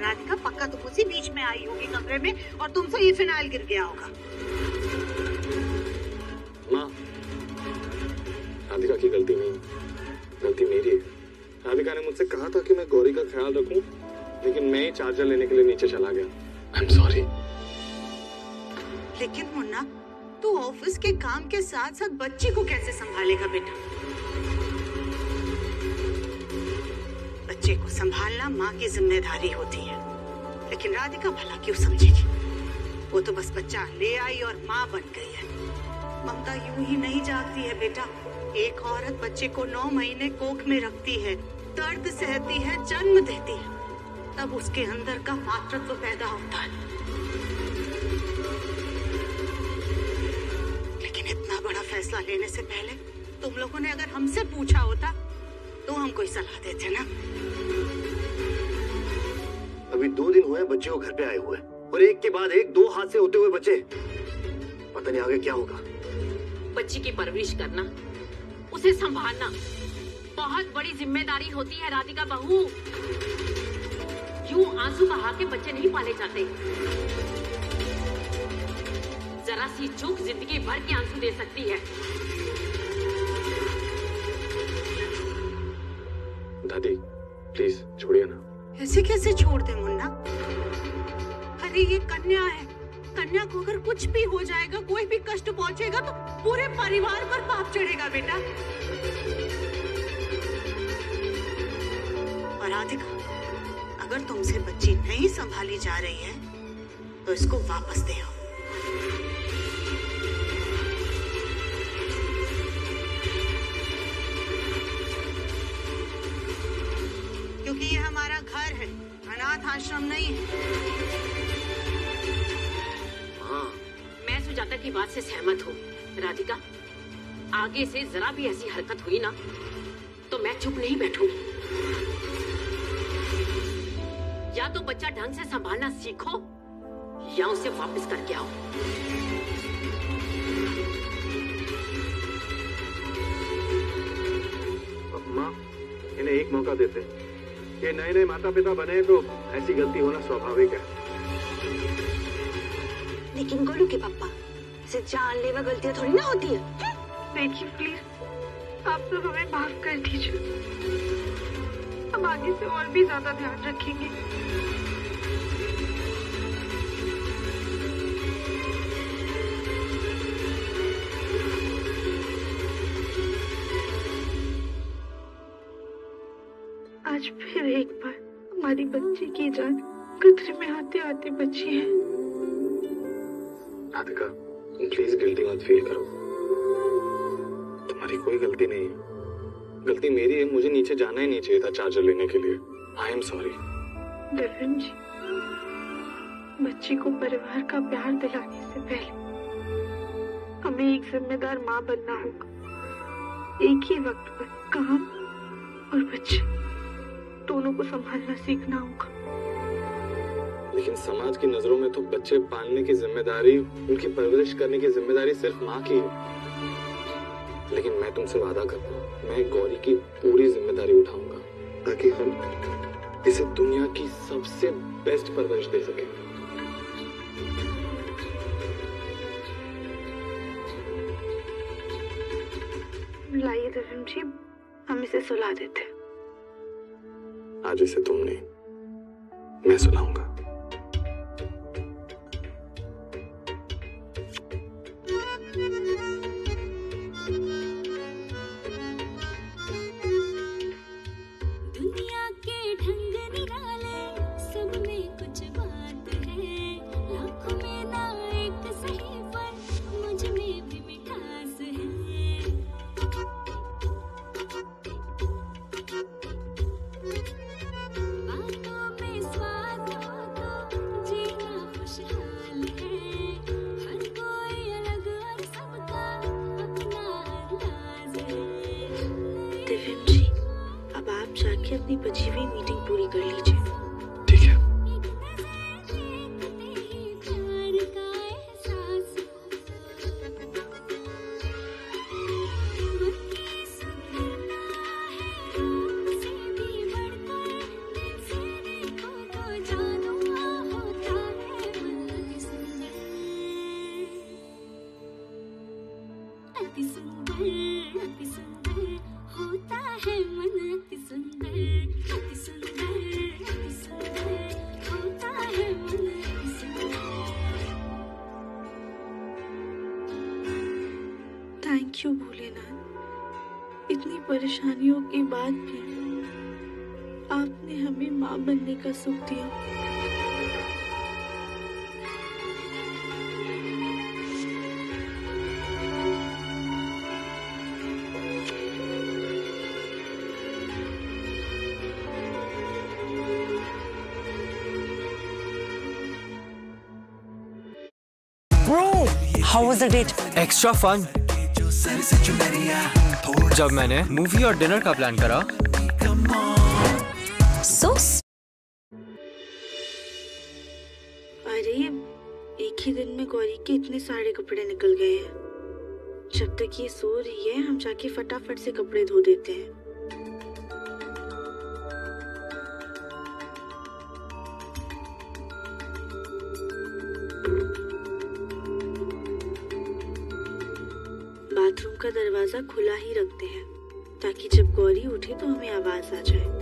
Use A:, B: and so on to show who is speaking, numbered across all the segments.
A: राधिका पक्का तुम उसी बीच में आई होगी कमरे में और तुमसे ये फिनाइल गिर गया होगा।
B: माँ, राधिका की गलती नहीं, गलती मेरी है। राधिका ने मुझसे कहा था कि मैं गौरी का ख्याल रखूं, लेकिन मैं ही चार्जर लेने के लिए नीचे चला गया। I am sorry.
A: लेकिन मुन्ना, तू ऑफिस के काम के साथ साथ बच्ची को कैसे संभालेगा बेटा? बच्चे को संभालना माँ की जिम्मेदारी होती है, लेकिन राधिका भला क्यों समझेगी? वो तो बस बच्चा ले आई और माँ बन गई है। ममता यूं ही नहीं जागती है बेटा। एक औरत बच्चे को 9 महीने कोख में रखती है, दर्द सहती है, जन्म देती है, तब उसके अंदर का मातृत्व पैदा होता है। लेकिन इतना बड़ा फैसला लेने से पहले तुम लोगों ने अगर हमसे पूछा होता तो हम कोई सलाह देते ना।
C: अभी 2 दिन हुए बच्चे को घर पे आए हुए और एक के बाद एक 2 हादसे होते हुए बचे। पता नहीं आगे क्या होगा।
D: बच्ची की परवरिश करना, उसे संभालना बहुत बड़ी जिम्मेदारी होती है राधिका बहू। यूं आंसू बहा के बच्चे नहीं पाले जाते। जरा सी चूक जिंदगी भर के आंसू दे सकती है।
B: दादी प्लीज छोड़िए ना।
A: ऐसे कैसे छोड़ दे मुन्ना? अरे ये कन्या है, कन्या को अगर कुछ भी हो जाएगा, कोई भी कष्ट पहुंचेगा तो पूरे परिवार पर पाप चढ़ेगा बेटा। और राधिका, अगर तुमसे बच्ची नहीं संभाली जा रही है तो इसको वापस दे आओ। क्योंकि ये हमारा घर है, अनाथ आश्रम नहीं है।
D: मैं सुजाता की बात से सहमत हूँ राधिका। आगे से जरा भी ऐसी हरकत हुई ना तो मैं चुप नहीं बैठूंगी। या तो बच्चा ढंग से संभालना सीखो या उसे वापस करके आओ।
C: माँ, इन्हें एक मौका देते। ये नए माता पिता बने तो ऐसी गलती होना स्वाभाविक है।
E: लेकिन गोलू के पापा, सिर्फ जानलेवा गलतियां थोड़ी ना होती है।
F: देखिए प्लीज, आप लोग हमें माफ कर दीजिए। हम आगे से और भी ज्यादा ध्यान रखेंगे। आज फिर एक बार हमारी बच्ची की जान खतरे में आते आते बची है।
B: राधिका तुम प्लीज गिल्टी मत फील करो। तुम्हारी कोई गलती नहीं है, गलती मेरी है। मुझे नीचे जाना ही नहीं चाहिए था चार्जर लेने के लिए। I am sorry.
F: दिव्यम जी, बच्ची को परिवार का प्यार दिलाने से पहले हमें एक जिम्मेदार माँ बनना होगा। एक ही वक्त पर काम और बच्चे दोनों को संभालना सीखना होगा।
B: लेकिन समाज की नजरों में तो बच्चे पालने की जिम्मेदारी, उनकी परवरिश करने की जिम्मेदारी सिर्फ माँ की है। लेकिन मैं तुमसे वादा करता हूँ, मैं गौरी की पूरी जिम्मेदारी उठाऊंगा ताकि हम इसे दुनिया की सबसे बेस्ट परवरिश दे सकें।
F: लाइए दिव्यम जी, हम इसे सुला देते।
B: आज इसे तुम नहीं, मैं सुलाऊंगा।
G: दुनिया के ढंग निराले, सब में कुछ बात है। लाखों में ना एक सही, पर मुझ में भी मिठास है। बातों में स्वाद हो तो जीना खुशहाल है। हर कोई अलग और सबका अपना अंदाज है।
F: दिव्यम जी, अब आप जाके अपनी बची हुई मीटिंग पूरी कर लीजिए।
B: ठीक है।
G: प्यार का एहसास बाकी सुनना है, रूप से भी
F: परेशानियों के बाद भी आपने हमें माँ बनने का सुख दिया।
H: Bro, how was the date?
I: Extra fun. जब मैंने मूवी और डिनर का प्लान करा
H: So
F: अरे एक ही दिन में गौरी के इतने सारे कपड़े निकल गए हैं। जब तक ये सो रही है हम जाके फटाफट से कपड़े धो देते हैं। बाथरूम का दरवाजा खुला ही रखते हैं ताकि जब गौरी उठे तो हमें आवाज आ जाए।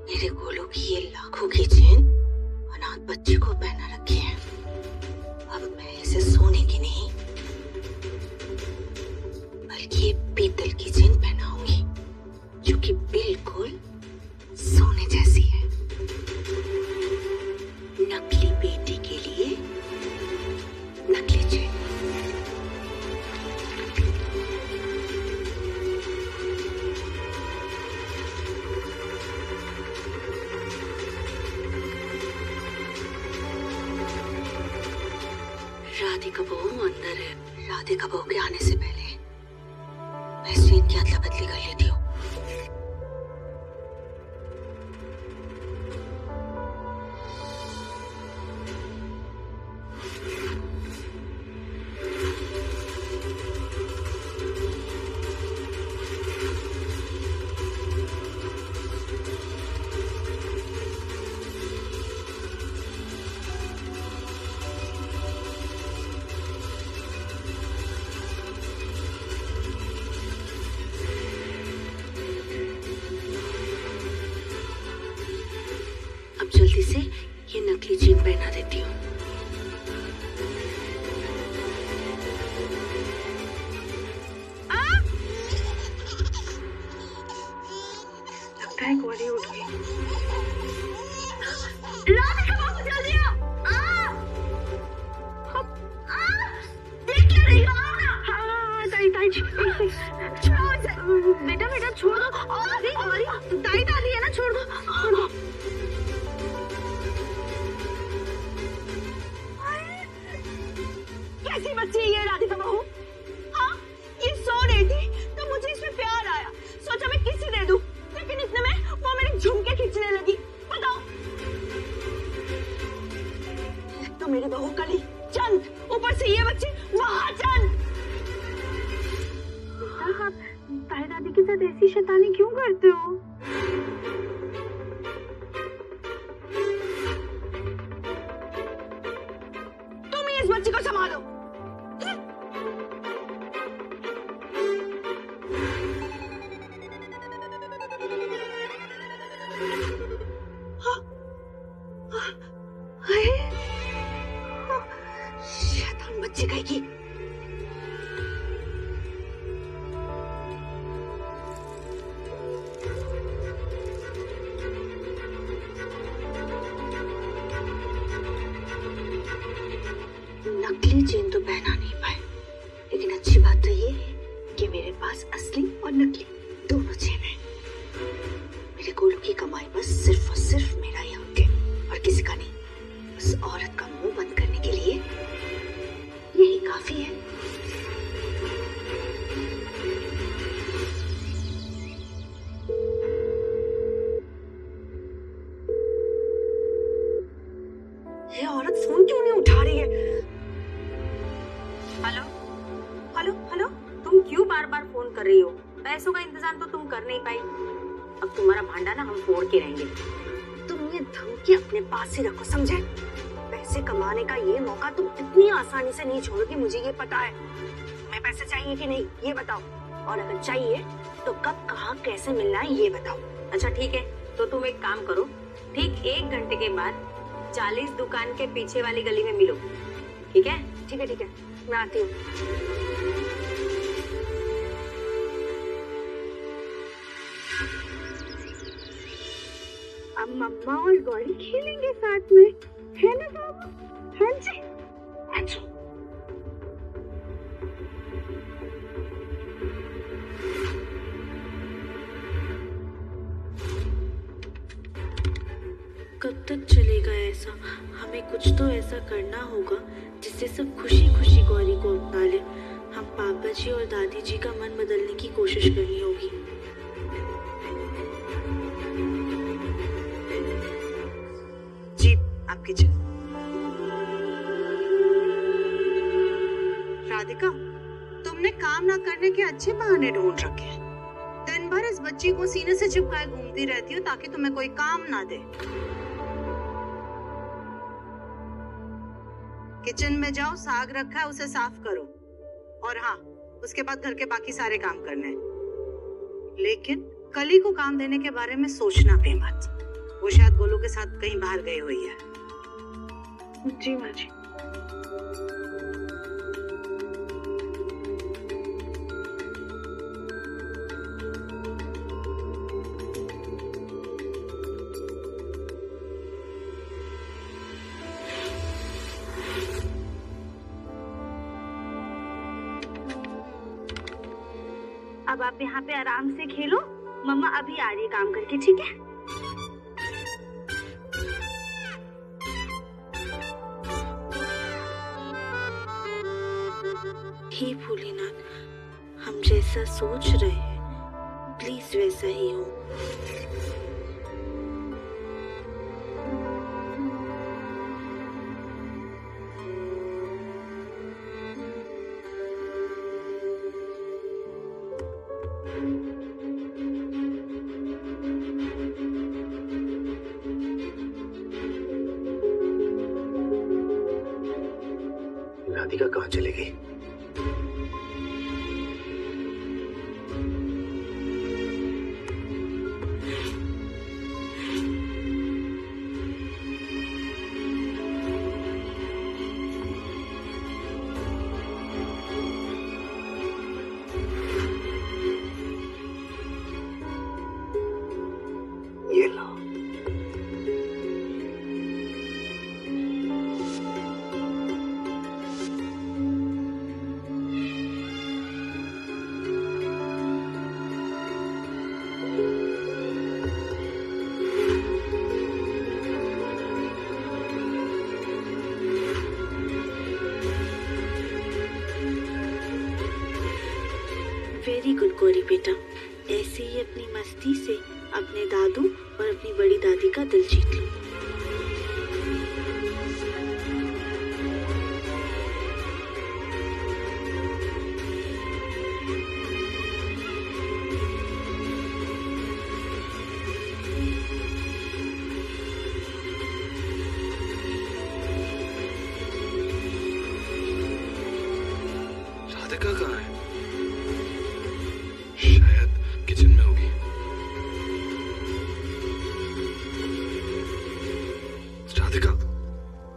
F: मेरे गोलू की ये लाखों की चेन अनाथ बच्चे को पहना रखी है। अब मैं इसे सोने की नहीं बल्कि ये पीतल की चेन पहनाऊंगी जो कि बिल्कुल सोने जैसी है। नकली बेटी के लिए नकली चेन। राधिका बहू अंदर है। राधिका बहू के आने से पहले मैं स्वीन की अदला बदली कर लेती हूँ। अब जल्दी से ये नकली चेन पहना देती हूँ। लगता है गौरी उठ गई। राधिका बाबू जल्दी आओ। देख क्या रही हो? हाँ ताई ताई बेटा बेटा छोड़ दो। अरे ताई डाली है ना, छोड़ दो छोड़ दो। कैसी बच्ची है ये राधिका बहू? हाँ, ये सो रही थी तो मुझे इसमें प्यार आया, सोचा मैं किसी दे दूं, लेकिन इतने में वो मेरे झुमके खींचने लगी। बताओ, एक तो मेरी बहू कली चंद, ऊपर से ये बच्ची महाचंद। बेटा आप ताई दादी के साथ ऐसी शैतानी क्यों करते हो? तुम ही इस बच्ची को संभालो। शैतान बच्ची कहेगी। नकली चेन तो पहना नहीं पाए, लेकिन अच्छी बात तो ये है कि मेरे पास असली और नकली दोनों चेन है। मेरे गोलू की कमाई बस सिर्फ और सिर्फ मेरा ही हक है और किसी का नहीं। उस औरत का मुंह बंद करने के लिए यही काफी है।
E: फोन क्यों नहीं उठा रही है? हेलो हेलो हेलो, तुम क्यों बार बार फोन कर रही हो? पैसों का इंतजाम तो तुम कर नहीं पाई। अब तुम्हारा भांडा ना हम फोड़ के रहेंगे। तुम ये धमकी अपने पास ही रखो, समझे? पैसे कमाने का ये मौका तुम इतनी आसानी से नहीं छोड़ोगी, मुझे ये पता है। तुम्हें पैसे चाहिए कि नहीं ये बताओ, और अगर चाहिए तो कब, कहाँ, कैसे मिलना है ये बताओ। अच्छा ठीक है, तो तुम एक काम करो, ठीक 1 घंटे के बाद 40 दुकान के पीछे वाली गली में मिलो, ठीक है? ठीक है ठीक है, मैं आती हूँ।
F: अब मम्मा और गौरी खेलेंगे साथ में, है ना बाबू? हाँ जी हाँ जी।
J: कब तक चलेगा ऐसा? हमें कुछ तो ऐसा करना होगा जिससे सब खुशी खुशी गौरी को अपना ले। हम पापा जी और दादी जी का मन बदलने की कोशिश करनी होगी।
A: जी आपकी जय। राधिका, तुमने काम ना करने के अच्छे बहाने ढूंढ रखे हैं। दिन भर इस बच्ची को सीने से चिपकाए घूमती रहती हो ताकि तुम्हें कोई काम ना दे। किचन में जाओ, साग रखा है उसे साफ करो, और हाँ, उसके बाद घर के बाकी सारे काम करने हैं। लेकिन कली को काम देने के बारे में सोचना भी मत, वो शायद गोलू के साथ कहीं बाहर गई हुई है।
F: जी माँ जी।
E: अब आप यहाँ पे आराम से खेलो, मम्मा अभी आ रही है काम करके, ठीक है?
J: हे भोलेनाथ, हम जैसा सोच रहे हैं प्लीज वैसा ही हो।
C: राधिका कहाँ चली गई? ये लो।
J: वेरी गुड गौरी बेटा, ऐसे ही अपनी मस्ती से अपने दादू और अपनी बड़ी दादी का दिल जीत लो।
B: राधिका कहाँ है? शायद किचन में होगी। राधिका,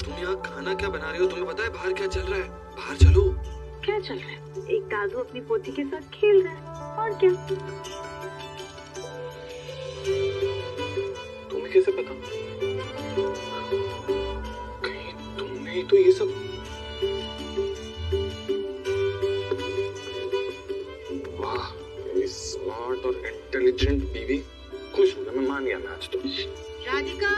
B: तुम यहाँ खाना क्या बना रही हो? तुम्हें पता है बाहर क्या चल रहा है? बाहर चलो।
F: क्या चल रहा है? एक दादू अपनी पोती के साथ खेल रहा है, और क्या?
B: तुम्हें कैसे पता? कहीं तुमने तो ये सब... वाह, मेरी स्मार्ट और इंटेलिजेंट बीवी। खुश हूँ मैं, मान गया मैं आज तो।
A: राधिका,